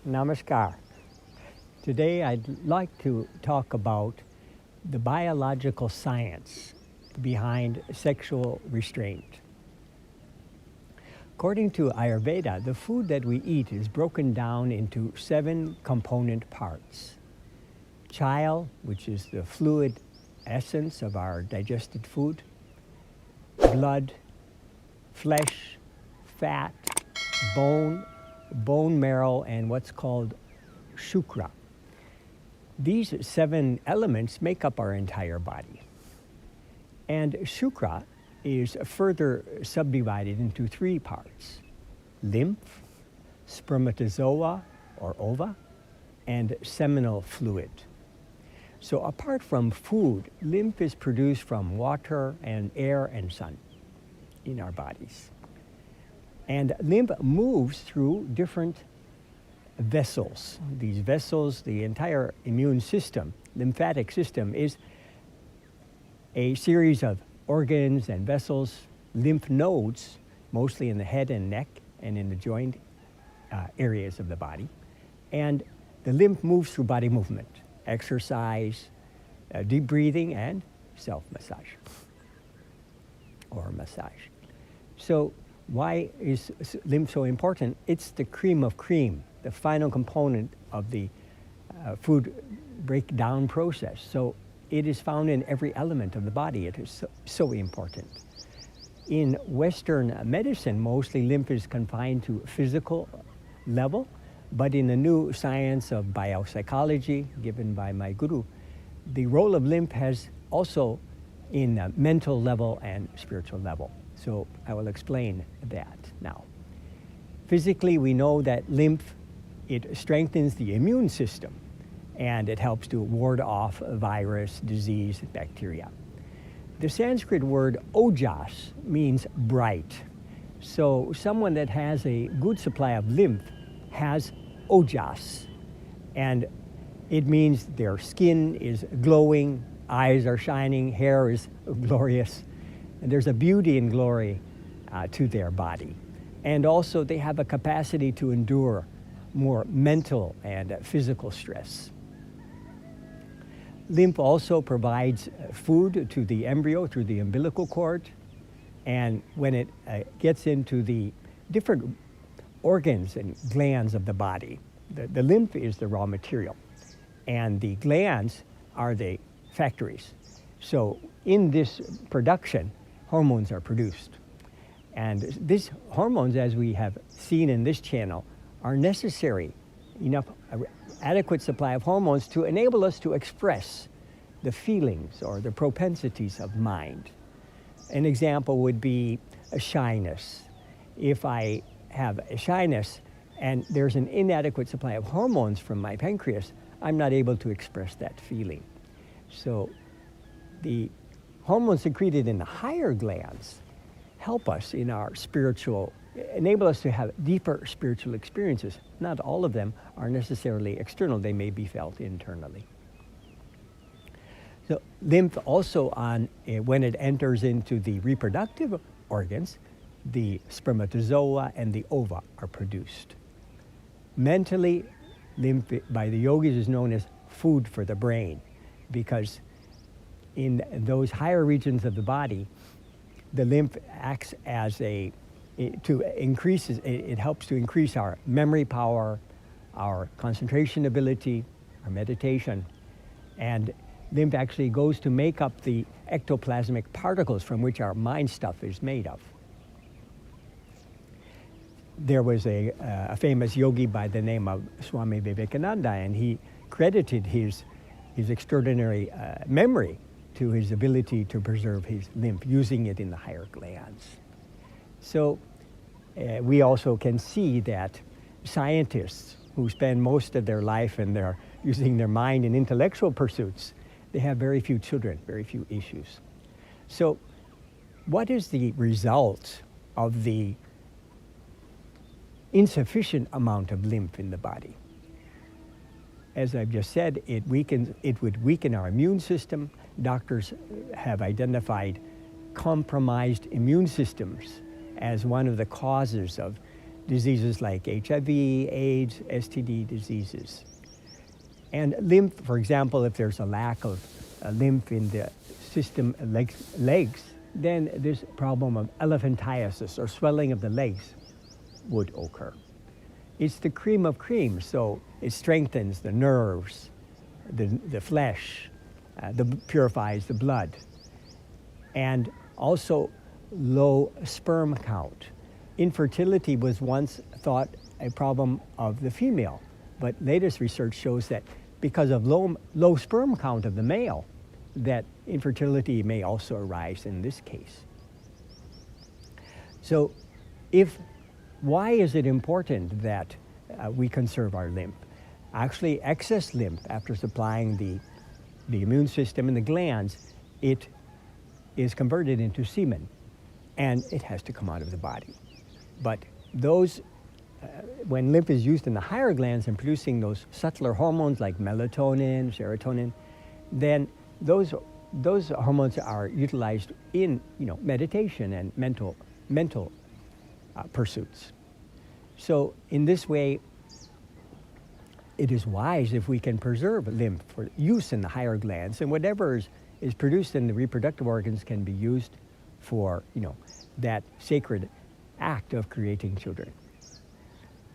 Namaskar. Today I'd like to talk about the biological science behind sexual restraint. According to Ayurveda, the food that we eat is broken down into 7 component parts. Chyle, which is the fluid essence of our digested food, blood, flesh, fat, bone marrow, and what's called shukra. These 7 elements make up our entire body. And shukra is further subdivided into 3 parts: lymph, spermatozoa or ova, and seminal fluid. So apart from food, lymph is produced from water and air and sun in our bodies. And lymph moves through different vessels. These vessels, the entire immune system, lymphatic system, is a series of organs and vessels, lymph nodes, mostly in the head and neck and in the joint areas of the body. And the lymph moves through body movement, exercise, deep breathing, and self-massage or massage. So why is lymph so important? It's the cream of cream, the final component of the food breakdown process. So it is found in every element of the body. It is so important. In Western medicine, mostly lymph is confined to physical level, but in the new science of biopsychology given by my guru, the role of lymph has also in a mental level and spiritual level. So I will explain that now. Physically, we know that lymph, it strengthens the immune system, and it helps to ward off virus, disease, bacteria. The Sanskrit word ojas means bright. So someone that has a good supply of lymph has ojas, and it means their skin is glowing, eyes are shining, hair is glorious, and there's a beauty and glory to their body. And also they have a capacity to endure more mental and physical stress. Lymph also provides food to the embryo through the umbilical cord, and when it gets into the different organs and glands of the body, the lymph is the raw material, and the glands are the factories. So in this production, hormones are produced. And these hormones, as we have seen in this channel, are necessary, enough adequate supply of hormones to enable us to express the feelings or the propensities of mind. An example would be a shyness. If I have a shyness and there's an inadequate supply of hormones from my pancreas, I'm not able to express that feeling. So the hormones secreted in the higher glands help us in our spiritual, enable us to have deeper spiritual experiences. Not all of them are necessarily external. They may be felt internally. So lymph also, when it enters into the reproductive organs, the spermatozoa and the ova are produced. Mentally, lymph by the yogis is known as food for the brain, because in those higher regions of the body, the lymph acts as it helps to increase our memory power, our concentration ability, our meditation, and lymph actually goes to make up the ectoplasmic particles from which our mind stuff is made of. There was a famous yogi by the name of Swami Vivekananda, and he credited his extraordinary memory to his ability to preserve his lymph, using it in the higher glands. So we also can see that scientists who spend most of their life and they're using their mind in intellectual pursuits, they have very few children, very few issues. So what is the result of the insufficient amount of lymph in the body? As I've just said, it would weaken our immune system. Doctors have identified compromised immune systems as one of the causes of diseases like HIV, AIDS, STD diseases. And lymph, for example, if there's a lack of lymph in the system, legs, then this problem of elephantiasis or swelling of the legs would occur. It's the cream of cream, so it strengthens the nerves, the flesh, purifies the blood, and also low sperm count. Infertility was once thought a problem of the female, but latest research shows that because of low sperm count of the male, that infertility may also arise in this case. So why is it important that we conserve our lymph? Actually, excess lymph, after supplying the immune system and the glands, it is converted into semen, and it has to come out of the body. But when lymph is used in the higher glands and producing those subtler hormones like melatonin, serotonin, then those hormones are utilized in meditation and mental pursuits. So in this way, it is wise if we can preserve lymph for use in the higher glands, and whatever is produced in the reproductive organs can be used for that sacred act of creating children.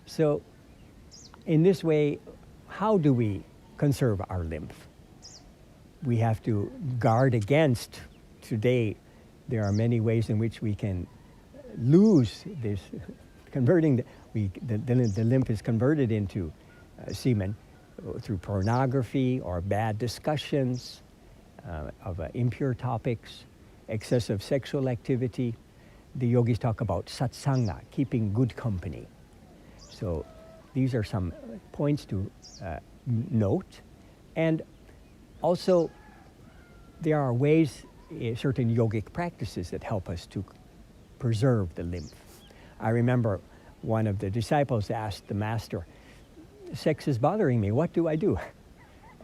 So in this way, how do we conserve our lymph? We have to guard against. Today, there are many ways in which we can lose this, converting the lymph is converted into semen through pornography or bad discussions of impure topics, excessive sexual activity. The yogis talk about satsanga, keeping good company. So these are some points to note. And also, there are ways, certain yogic practices that help us to preserve the lymph. I remember one of the disciples asked the master, "Sex is bothering me, what do I do?"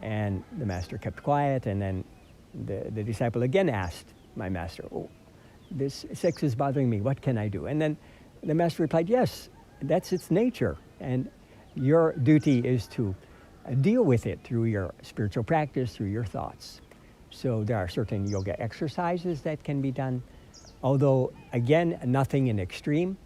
And the master kept quiet, and then the disciple again asked my master, "Oh, this sex is bothering me, what can I do?" And then the master replied, "Yes, that's its nature, and your duty is to deal with it through your spiritual practice, through your thoughts." So there are certain yoga exercises that can be done, although again, nothing in extreme.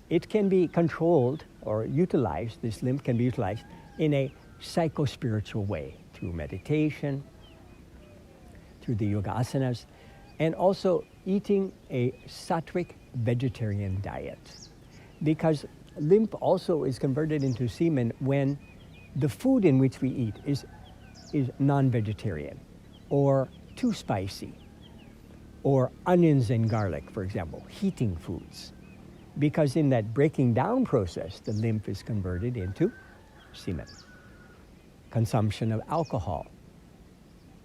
It can be controlled or utilized, this lymph can be utilized in a psycho-spiritual way through meditation, through the yoga asanas, and also eating a sattvic vegetarian diet. Because lymph also is converted into semen when the food in which we eat is non-vegetarian or too spicy, or onions and garlic, for example, heating foods. Because in that breaking down process, the lymph is converted into semen. Consumption of alcohol.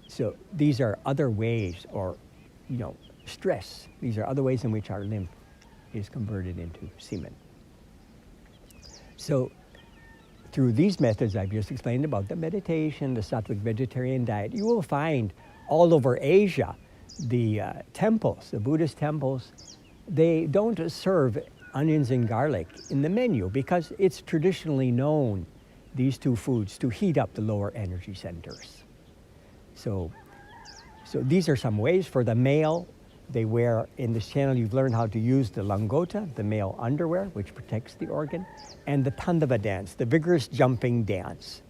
So these are other ways, or stress. These are other ways in which our lymph is converted into semen. So through these methods I've just explained about the meditation, the sattvic vegetarian diet, you will find all over Asia, the temples, the Buddhist temples, they don't serve onions and garlic in the menu because it's traditionally known, these two foods, to heat up the lower energy centers. So these are some ways. For the male, they wear, in this channel you've learned how to use the langota, the male underwear, which protects the organ, and the tandava dance, the vigorous jumping dance.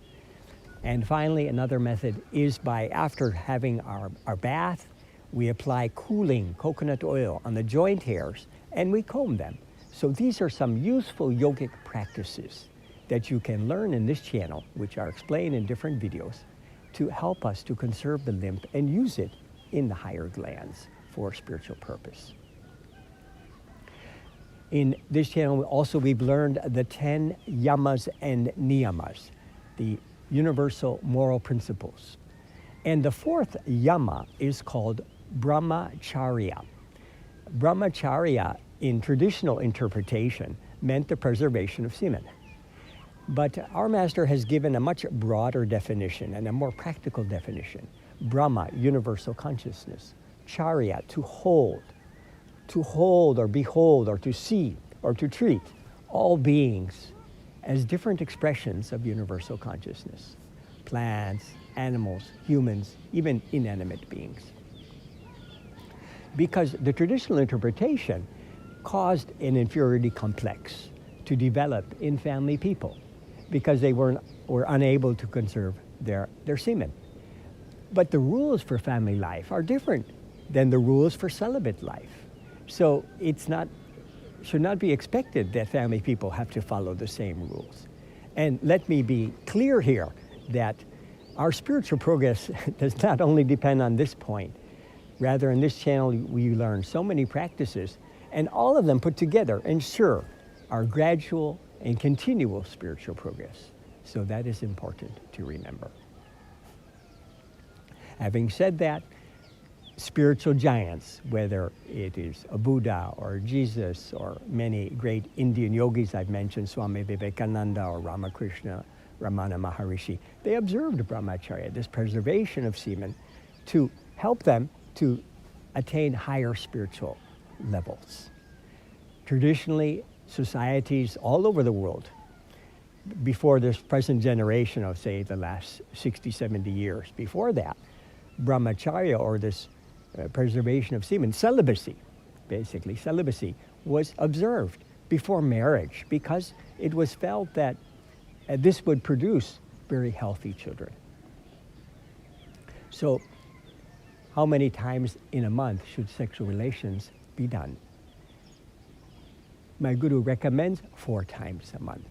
And finally, another method is by, after having our bath, we apply cooling coconut oil on the joint hairs and we comb them. So these are some useful yogic practices that you can learn in this channel, which are explained in different videos, to help us to conserve the lymph and use it in the higher glands for spiritual purpose. In this channel also we've learned the 10 yamas and niyamas, the universal moral principles. And the fourth yama is called brahmacharya. Brahmacharya, in traditional interpretation, meant the preservation of semen. But our master has given a much broader definition and a more practical definition. Brahma, universal consciousness. Charya, to hold or behold or to see or to treat all beings as different expressions of universal consciousness: plants, animals, humans, even inanimate beings. Because the traditional interpretation caused an inferiority complex to develop in family people because they were unable to conserve their semen. But the rules for family life are different than the rules for celibate life. So should not be expected that family people have to follow the same rules. And let me be clear here that our spiritual progress does not only depend on this point. Rather, in this channel, we learn so many practices, and all of them put together ensure our gradual and continual spiritual progress. So that is important to remember. Having said that, spiritual giants, whether it is a Buddha or Jesus or many great Indian yogis I've mentioned, Swami Vivekananda or Ramakrishna, Ramana Maharishi, they observed brahmacharya, this preservation of semen, to help them to attain higher spiritual levels. Traditionally, societies all over the world, before this present generation of, say, the last 60, 70 years, before that, brahmacharya, or this preservation of semen, celibacy, basically celibacy, was observed before marriage because it was felt that this would produce very healthy children. So, how many times in a month should sexual relations be done? My guru recommends 4 times a month.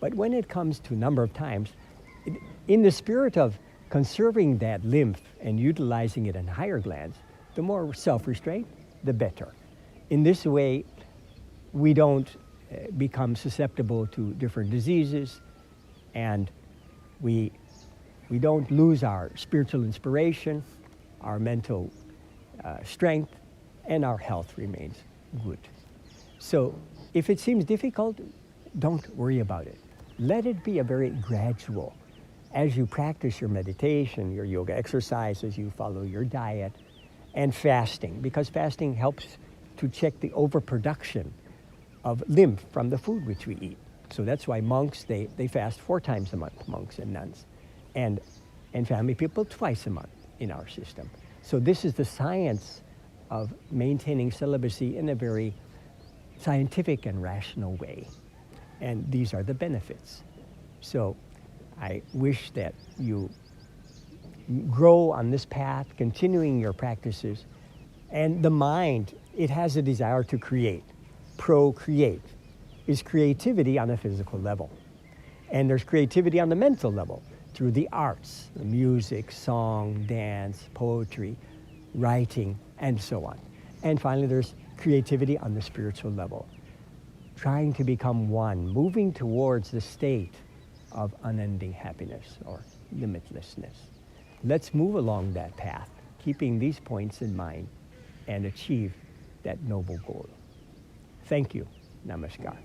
But when it comes to number of times, in the spirit of conserving that lymph and utilizing it in higher glands, the more self-restraint, the better. In this way, we don't become susceptible to different diseases, and we don't lose our spiritual inspiration, our mental strength, and our health remains good. So if it seems difficult, don't worry about it. Let it be a very gradual. As you practice your meditation, your yoga exercises, you follow your diet, and fasting, because fasting helps to check the overproduction of lymph from the food which we eat. So that's why monks, they fast 4 times a month, monks and nuns, and family people twice a month in our system. So this is the science of maintaining celibacy in a very scientific and rational way. And these are the benefits. So I wish that you grow on this path, continuing your practices. And the mind, it has a desire to create. Procreate is creativity on a physical level. And there's creativity on the mental level through the arts, the music, song, dance, poetry, writing, and so on. And finally, there's creativity on the spiritual level, trying to become one, moving towards the state of unending happiness or limitlessness. Let's move along that path, keeping these points in mind, and achieve that noble goal. Thank you. Namaskar.